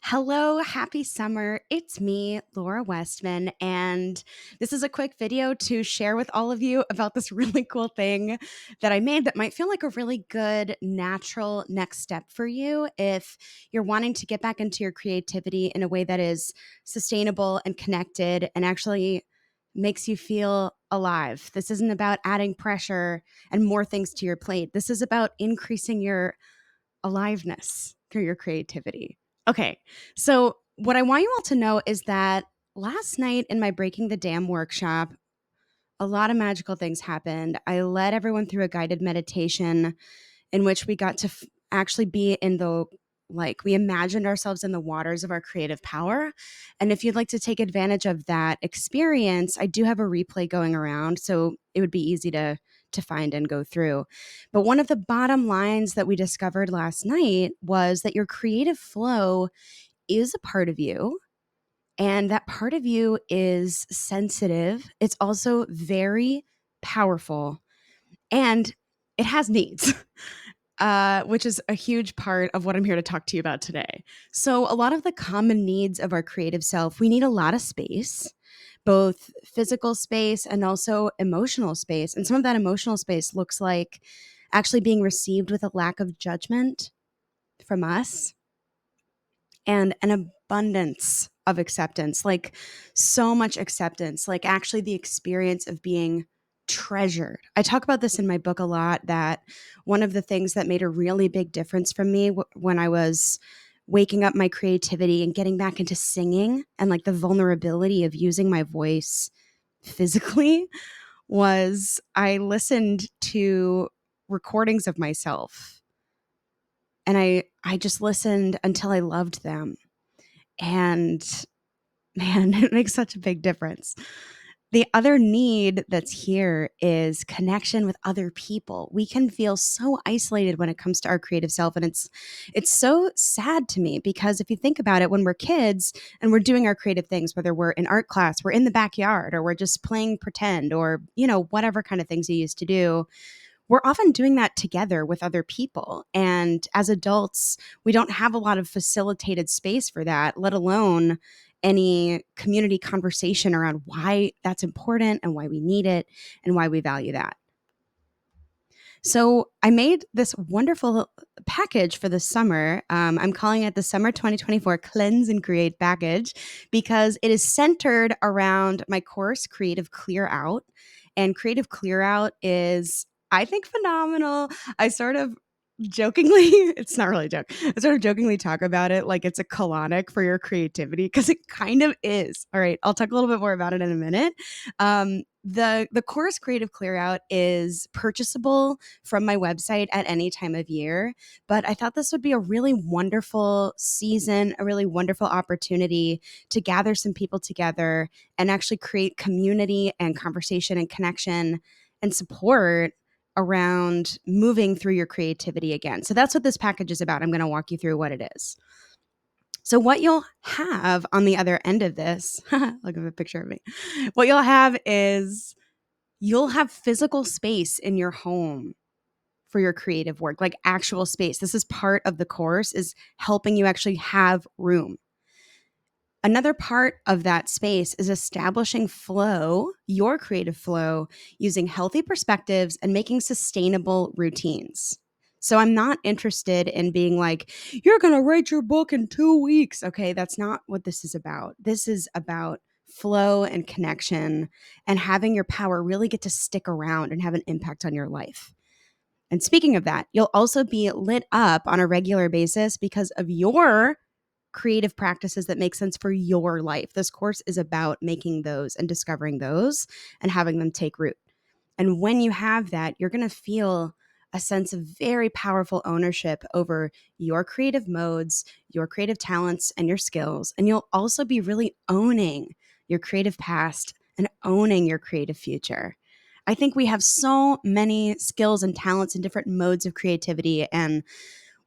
Hello, happy summer. It's me, Laura Westman, and this is a quick video to share with all of you about this really cool thing that I made that might feel like a really good natural next step for you if you're wanting to get back into your creativity in a way that is sustainable and connected and actually makes you feel alive. This isn't about adding pressure and more things to your plate. This is about increasing your aliveness through your creativity. Okay, so what I want you all to know is that last night in my Breaking the Dam workshop, a lot of magical things happened. I led everyone through a guided meditation in which we got to actually be in the we imagined ourselves in the waters of our creative power. And if you'd like to take advantage of that experience, I do have a replay going around, so it would be easy to find and go through. But one of the bottom lines that we discovered last night was that your creative flow is a part of you, and that part of you is sensitive. It's also very powerful, and it has needs. Which is a huge part of what I'm here to talk to you about today. So, a lot of the common needs of our creative self, we need a lot of space, both physical space and also emotional space. And some of that emotional space looks like actually being received with a lack of judgment from us and an abundance of acceptance, like so much acceptance, like actually the experience of being treasured. I talk about this in my book a lot, that one of the things that made a really big difference for me when I was waking up my creativity and getting back into singing and like the vulnerability of using my voice physically was I listened to recordings of myself, and I just listened until I loved them. And man, it makes such a big difference. The other need that's here is connection with other people. We can feel so isolated when it comes to our creative self, and it's so sad to me because if you think about it, when we're kids and we're doing our creative things, whether we're in art class, we're in the backyard, or we're just playing pretend, or whatever kind of things you used to do, we're often doing that together with other people. And as adults, we don't have a lot of facilitated space for that, let alone any community conversation around why that's important and why we need it and why we value that. So I made this wonderful package for the summer. I'm calling it the Summer 2024 Cleanse and Create Package because it is centered around my course, Creative Clear Out. And Creative Clear Out is, I think, phenomenal. I sort of jokingly, it's not really a joke. I sort of jokingly talk about it like it's a colonic for your creativity because it kind of is. All right, I'll talk a little bit more about it in a minute. The course Creative Clear Out is purchasable from my website at any time of year, but I thought this would be a really wonderful season, a really wonderful opportunity to gather some people together and actually create community and conversation and connection and support around moving through your creativity again. So that's what this package is about. I'm going to walk you through what it is. So what you'll have on the other end of this, look at the picture of me. What you'll have is you'll have physical space in your home for your creative work, like actual space. This is part of the course, is helping you actually have room. Another part of that space is establishing flow, your creative flow, using healthy perspectives and making sustainable routines. So I'm not interested in being like, you're going to write your book in 2 weeks. Okay, that's not what this is about. This is about flow and connection and having your power really get to stick around and have an impact on your life. And speaking of that, you'll also be lit up on a regular basis because of your creative practices that make sense for your life. This course is about making those and discovering those and having them take root. And when you have that, you're going to feel a sense of very powerful ownership over your creative modes, your creative talents, and your skills. And you'll also be really owning your creative past and owning your creative future. I think we have so many skills and talents and different modes of creativity, and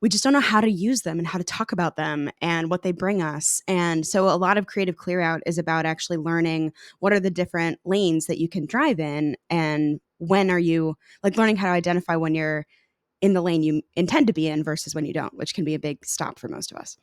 we just don't know how to use them and how to talk about them and what they bring us. And so a lot of Creative Clear Out is about actually learning what are the different lanes that you can drive in, and when are you, like, learning how to identify when you're in the lane you intend to be in versus when you don't, which can be a big stop for most of us.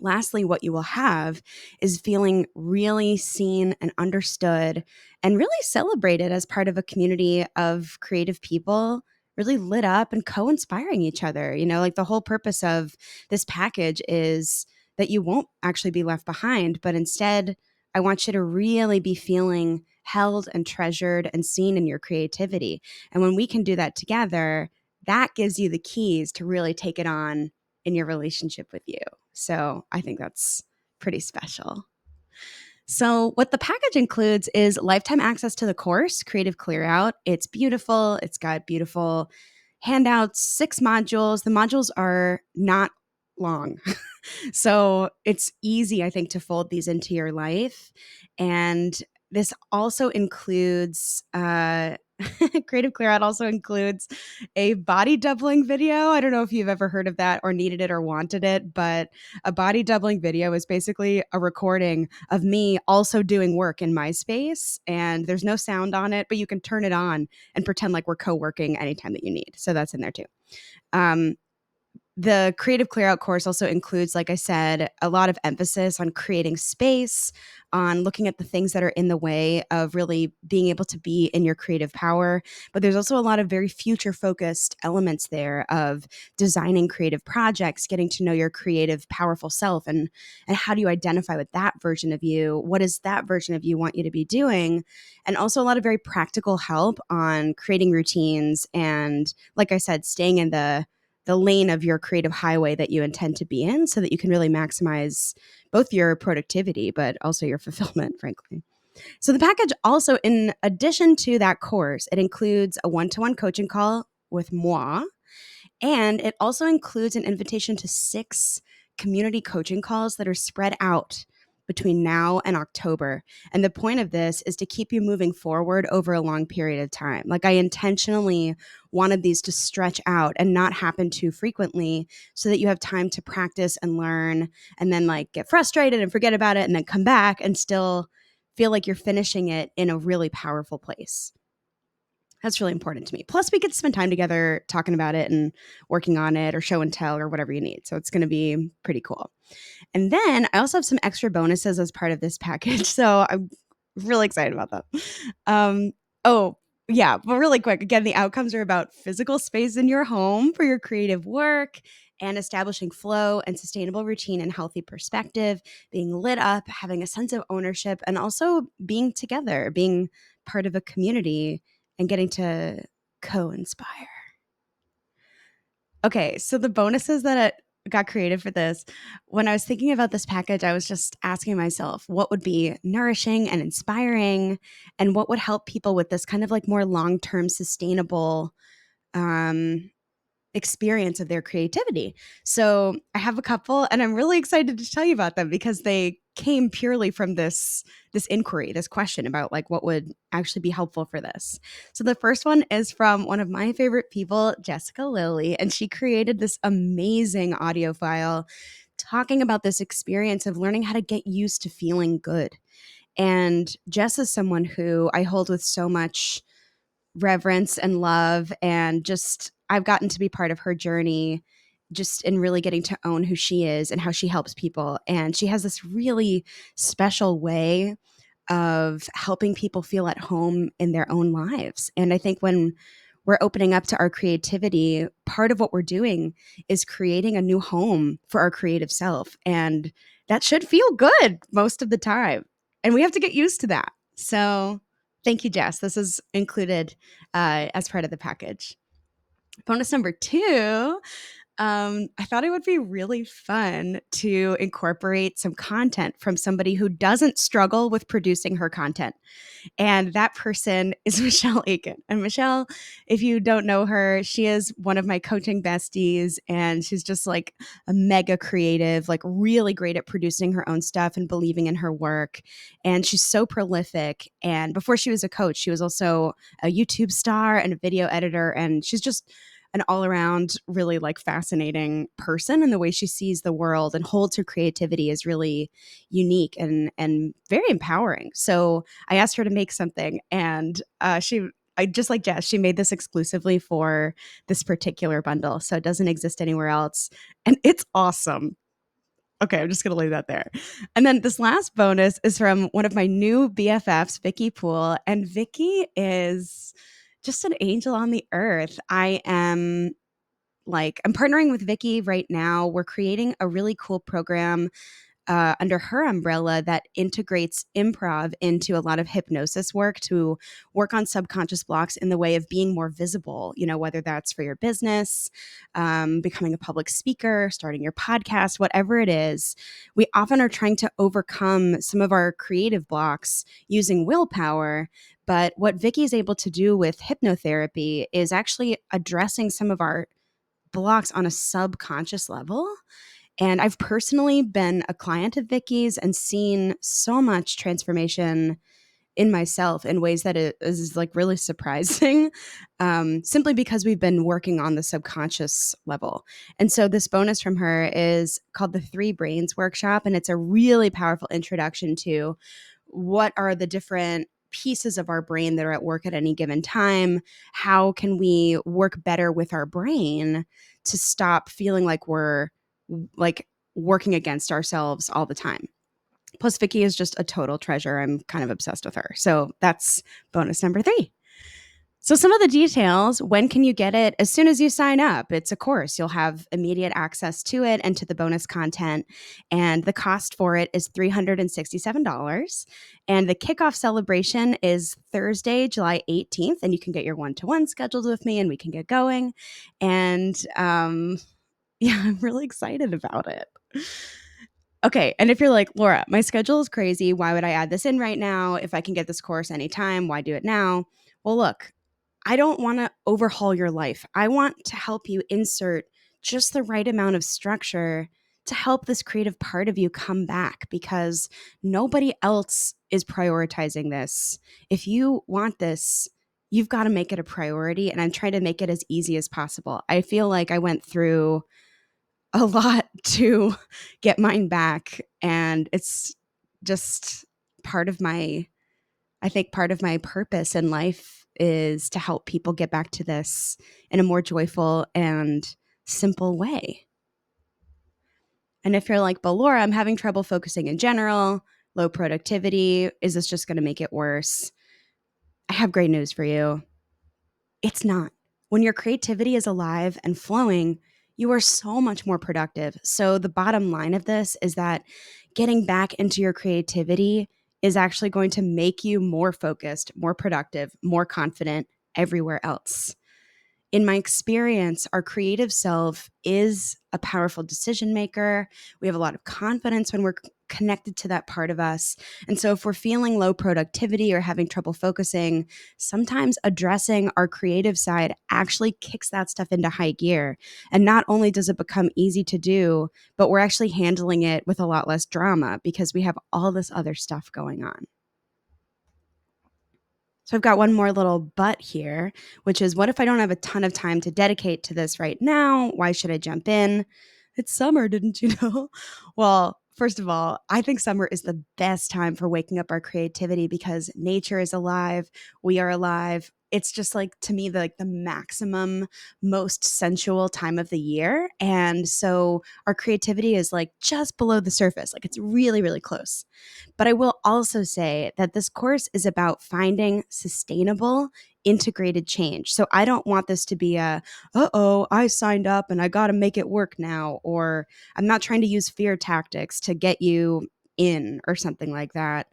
Lastly, what you will have is feeling really seen and understood and really celebrated as part of a community of creative people, really lit up and co-inspiring each other. Like the whole purpose of this package is that you won't actually be left behind, but instead, I want you to really be feeling held and treasured and seen in your creativity. And when we can do that together, that gives you the keys to really take it on in your relationship with you. So I think that's pretty special. So, what the package includes is lifetime access to the course, Creative Clear Out. It's beautiful. It's got beautiful handouts, 6 modules. The modules are not long. So it's easy, I think, to fold these into your life. And this also includes Creative Clear Out also includes a body doubling video. I don't know if you've ever heard of that or needed it or wanted it, but a body doubling video is basically a recording of me also doing work in my space. And there's no sound on it, but you can turn it on and pretend like we're co-working anytime that you need. So that's in there too. The Creative Clear Out course also includes, like I said, a lot of emphasis on creating space, on looking at the things that are in the way of really being able to be in your creative power. But there's also a lot of very future focused elements there of designing creative projects, getting to know your creative, powerful self, and how do you identify with that version of you? What does that version of you want you to be doing? And also a lot of very practical help on creating routines and, like I said, staying in the lane of your creative highway that you intend to be in so that you can really maximize both your productivity, but also your fulfillment, frankly. So the package also, in addition to that course, it includes a one-to-one coaching call with moi, and it also includes an invitation to 6 community coaching calls that are spread out between now and October. And the point of this is to keep you moving forward over a long period of time. Like I intentionally wanted these to stretch out and not happen too frequently so that you have time to practice and learn and then like get frustrated and forget about it and then come back and still feel like you're finishing it in a really powerful place. That's really important to me. Plus, we get to spend time together talking about it and working on it or show and tell or whatever you need. So it's going to be pretty cool. And then I also have some extra bonuses as part of this package. So I'm really excited about that. Oh, yeah. But really quick, again, the outcomes are about physical space in your home for your creative work and establishing flow and sustainable routine and healthy perspective, being lit up, having a sense of ownership, and also being together, being part of a community and getting to co-inspire. Okay, so the bonuses that got created for this, when I was thinking about this package, I was just asking myself what would be nourishing and inspiring and what would help people with this kind of like more long-term sustainable um, experience of their creativity. So I have a couple and I'm really excited to tell you about them because they came purely from this inquiry, this question about like what would actually be helpful for this. So the first one is from one of my favorite people, Jessica Lilly, and she created this amazing audio file talking about this experience of learning how to get used to feeling good. And Jess is someone who I hold with so much reverence and love, and just I've gotten to be part of her journey just in really getting to own who she is and how she helps people. And she has this really special way of helping people feel at home in their own lives. And I think when we're opening up to our creativity, part of what we're doing is creating a new home for our creative self. And that should feel good most of the time. And we have to get used to that. So thank you, Jess. This is included as part of the package. Bonus number 2, I thought it would be really fun to incorporate some content from somebody who doesn't struggle with producing her content. And that person is Michelle Aiken. And Michelle, if you don't know her, she is one of my coaching besties. And she's just like a mega creative, like really great at producing her own stuff and believing in her work. And she's so prolific. And before she was a coach, she was also a YouTube star and a video editor. And she's just an all around really like fascinating person, and the way she sees the world and holds her creativity is really unique and very empowering. So I asked her to make something, and I just like Jess, she made this exclusively for this particular bundle. So it doesn't exist anywhere else. And it's awesome. Okay, I'm just going to leave that there. And then this last bonus is from one of my new BFFs, Vicky Poole. And Vicky is just an angel on the earth. I'm partnering with Vicky right now. We're creating a really cool program under her umbrella that integrates improv into a lot of hypnosis work to work on subconscious blocks in the way of being more visible, whether that's for your business, becoming a public speaker, starting your podcast, whatever it is. We often are trying to overcome some of our creative blocks using willpower. But what Vicky is able to do with hypnotherapy is actually addressing some of our blocks on a subconscious level. And I've personally been a client of Vicky's and seen so much transformation in myself in ways that it is like really surprising, simply because we've been working on the subconscious level. And so this bonus from her is called the Three Brains Workshop. And it's a really powerful introduction to what are the different pieces of our brain that are at work at any given time. How can we work better with our brain to stop feeling like we're like working against ourselves all the time? Plus, Vicky is just a total treasure. I'm kind of obsessed with her. So that's bonus number 3. So some of the details, when can you get it? As soon as you sign up. It's a course. You'll have immediate access to it and to the bonus content. And the cost for it is $367. And the kickoff celebration is Thursday, July 18th. And you can get your one-to-one scheduled with me and we can get going. And yeah, I'm really excited about it. Okay, and if you're like, Laura, my schedule is crazy. Why would I add this in right now? If I can get this course anytime, why do it now? Well, look, I don't want to overhaul your life. I want to help you insert just the right amount of structure to help this creative part of you come back because nobody else is prioritizing this. If you want this, you've got to make it a priority. And I'm trying to make it as easy as possible. I feel like I went through a lot to get mine back. And it's just part of my, I think part of my purpose in life is to help people get back to this in a more joyful and simple way. And if you're like, but Laura, I'm having trouble focusing in general, low productivity, is this just going to make it worse? I have great news for you. It's not. When your creativity is alive and flowing, you are so much more productive. So, the bottom line of this is that getting back into your creativity is actually going to make you more focused, more productive, more confident everywhere else. In my experience, our creative self is a powerful decision maker. We have a lot of confidence when we're connected to that part of us. And so, if we're feeling low productivity or having trouble focusing, sometimes addressing our creative side actually kicks that stuff into high gear. And not only does it become easy to do, but we're actually handling it with a lot less drama because we have all this other stuff going on. So I've got one more little but here, which is what if I don't have a ton of time to dedicate to this right now? Why should I jump in? It's summer, didn't you know? Well, first of all, I think summer is the best time for waking up our creativity because nature is alive, we are alive. It's just like to me the maximum most sensual time of the year. And so our creativity is like just below the surface. Like it's really really close. But I will also say that this course is about finding sustainable, integrated change. So I don't want this to be uh-oh, I signed up and I got to make it work now. Or I'm not trying to use fear tactics to get you in or something like that.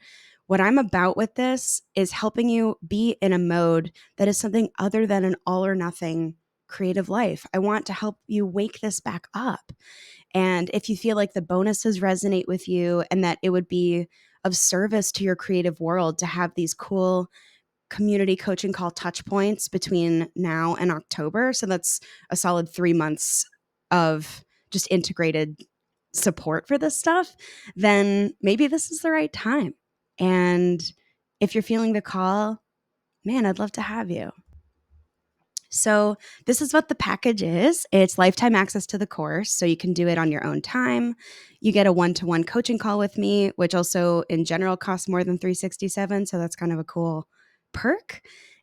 What I'm about with this is helping you be in a mode that is something other than an all or nothing creative life. I want to help you wake this back up. And if you feel like the bonuses resonate with you and that it would be of service to your creative world to have these cool community coaching call touch points between now and October. So that's a solid 3 months of just integrated support for this stuff, then maybe this is the right time. And if you're feeling the call, man, I'd love to have you. So this is what the package is. It's lifetime access to the course, so you can do it on your own time. You get a one-to-one coaching call with me, which also in general costs more than $367, so that's kind of a cool perk.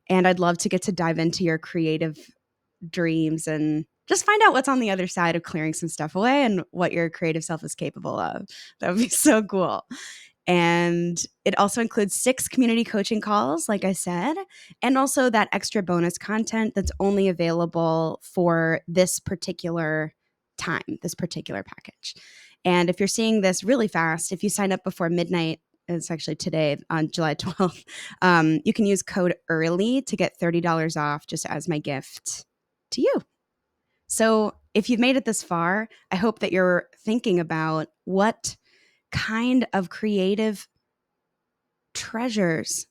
And I'd love to get to dive into your creative dreams and just find out what's on the other side of clearing some stuff away and what your creative self is capable of. That would be so cool. And it also includes 6 community coaching calls, like I said, and also that extra bonus content that's only available for this particular time, this particular package. And if you're seeing this really fast, if you sign up before midnight, it's actually today on July 12th, you can use code EARLY to get $30 off just as my gift to you. So if you've made it this far, I hope that you're thinking about what kind of creative treasures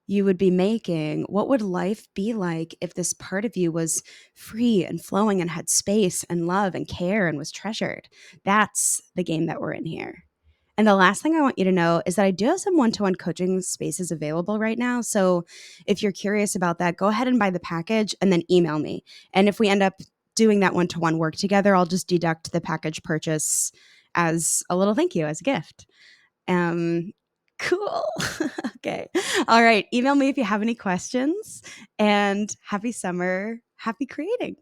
you would be making. What would life be like if this part of you was free and flowing and had space and love and care and was treasured? That's the game that we're in here. And the last thing I want you to know is that I do have some one-to-one coaching spaces available right now. So if you're curious about that, go ahead and buy the package and then email me. And if we end up doing that one-to-one work together, I'll just deduct the package purchase as a little thank you, as a gift. Um, cool. Okay. All right. Email me if you have any questions, and happy summer. Happy creating.